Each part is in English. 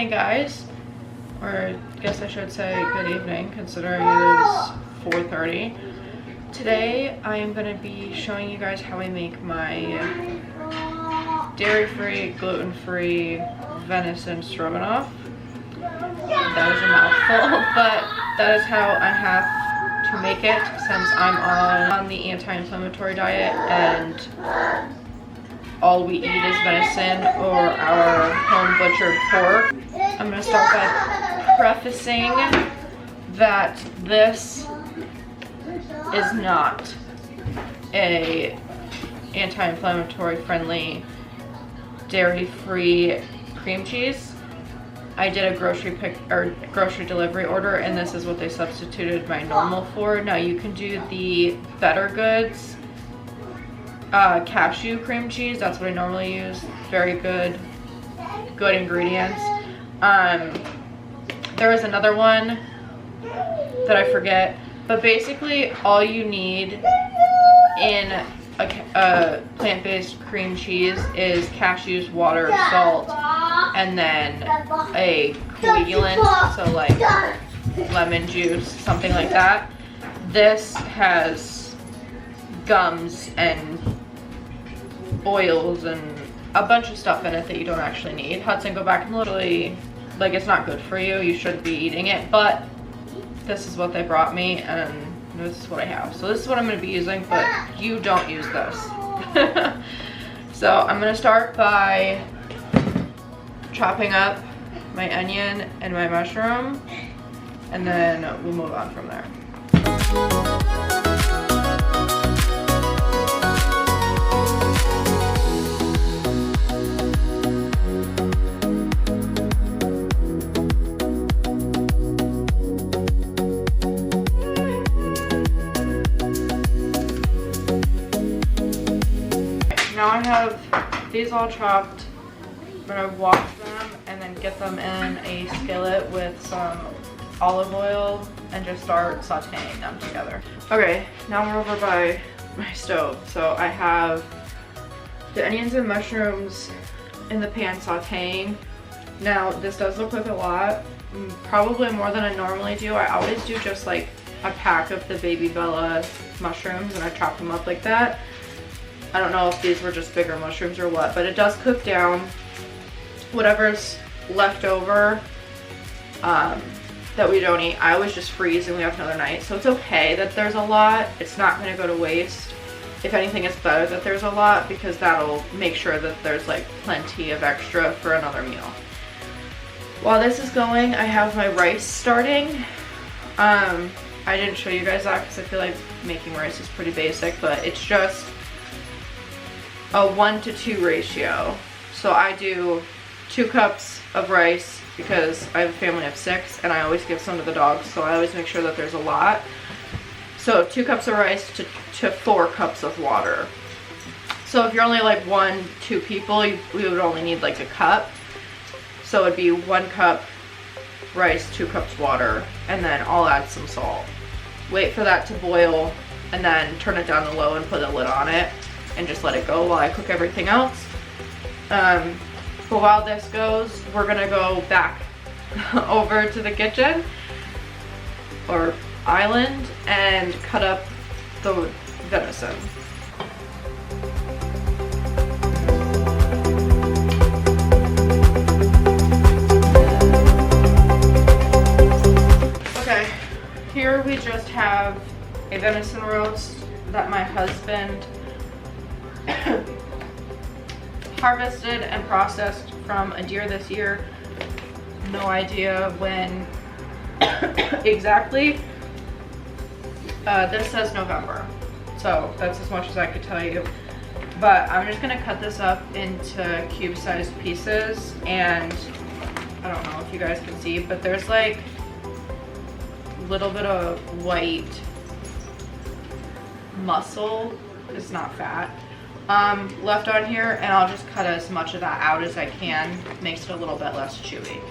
morning, guys, or I guess I should say good evening, considering it is 4:30. Today I am going to be showing you guys how I make my dairy-free, gluten-free venison stroganoff. That was a mouthful, but that is how I have to make it since I'm on the anti-inflammatory diet and all we eat is venison or our home butchered pork. I'm going to start by prefacing that this is not a anti-inflammatory friendly dairy-free cream cheese. I did a grocery delivery order, and this is what they substituted my normal for. Now you can do the Better Goods cashew cream cheese. That's what I normally use. Very good ingredients. There was another one that I forget, but basically all you need in a plant-based cream cheese is cashews, water, salt, and then a coagulant, so like lemon juice, something like that. This has gums and oils and a bunch of stuff in it that you don't actually need. Hudson, go back and literally, like, it's not good for you. You shouldn't be eating it, but this is what they brought me, and this is what I have. So this is what I'm going to be using, but you don't use this. So I'm going to start by chopping up my onion and my mushroom, and then we'll move on from there. Now I have these all chopped. I'm gonna wash them and then get them in a skillet with some olive oil and just start sauteing them together. Okay, now we're over by my stove. So I have the onions and mushrooms in the pan sauteing. Now this does look like a lot, probably more than I normally do. I always do just like a pack of the Baby Bella mushrooms and I chop them up like that. I don't know if these were just bigger mushrooms or what, but it does cook down. Whatever's left over that we don't eat, I always just freeze and we have another night. So it's okay that there's a lot. It's not going to go to waste. If anything, it's better that there's a lot because that'll make sure that there's like plenty of extra for another meal. While this is going, I have my rice starting. I didn't show you guys that because I feel like making rice is pretty basic, but it's just a 1-to-2 ratio. So I do 2 cups of rice because I have a family of 6 and I always give some to the dogs, so I always make sure that there's a lot. So 2 cups of rice to 4 cups of water. So if you're only like 1-2 people, we would only need like a cup. So it'd be 1 cup rice, 2 cups water, and then I'll add some salt. Wait for that to boil and then turn it down to low and put a lid on it and just let it go while I cook everything else. But while this goes, we're gonna go back over to the kitchen or island and cut up the venison. Okay, here we just have a venison roast that my husband harvested and processed from a deer this year. No idea when exactly. This says November, so that's as much as I could tell you. But I'm just gonna cut this up into cube-sized pieces, and I don't know if you guys can see, but there's like a little bit of white muscle, it's not fat, left on here, and I'll just cut as much of that out as I can. Makes it a little bit less chewy.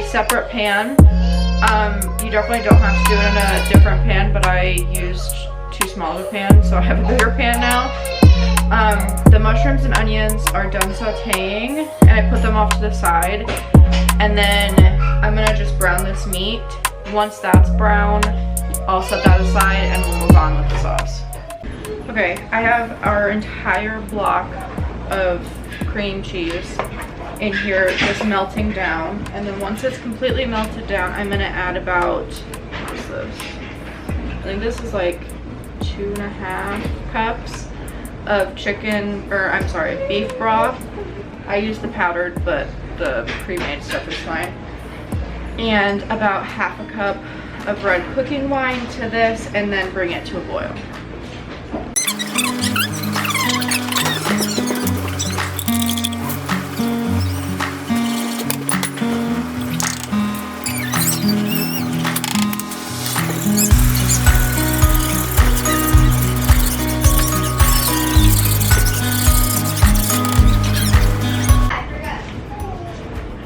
separate pan. You definitely don't have to do it in a different pan, but I used too small of a pan, so I have a bigger pan now. The mushrooms and onions are done sauteing, and I put them off to the side. And then I'm gonna just brown this meat. Once that's brown, I'll set that aside and we'll move on with the sauce. Okay, I have our entire block of cream cheese in here just melting down. And then once it's completely melted down, I'm gonna add about, what's this? I think this is like 2.5 cups of beef broth. I use the powdered, but the pre-made stuff is fine. And about 1/2 cup of red cooking wine to this, and then bring it to a boil.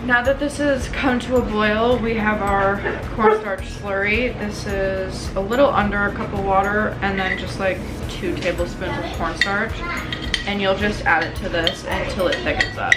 Now that this has come to a boil, we have our cornstarch slurry. This is a little under a cup of water and then just like 2 tablespoons of cornstarch. And you'll just add it to this until it thickens up.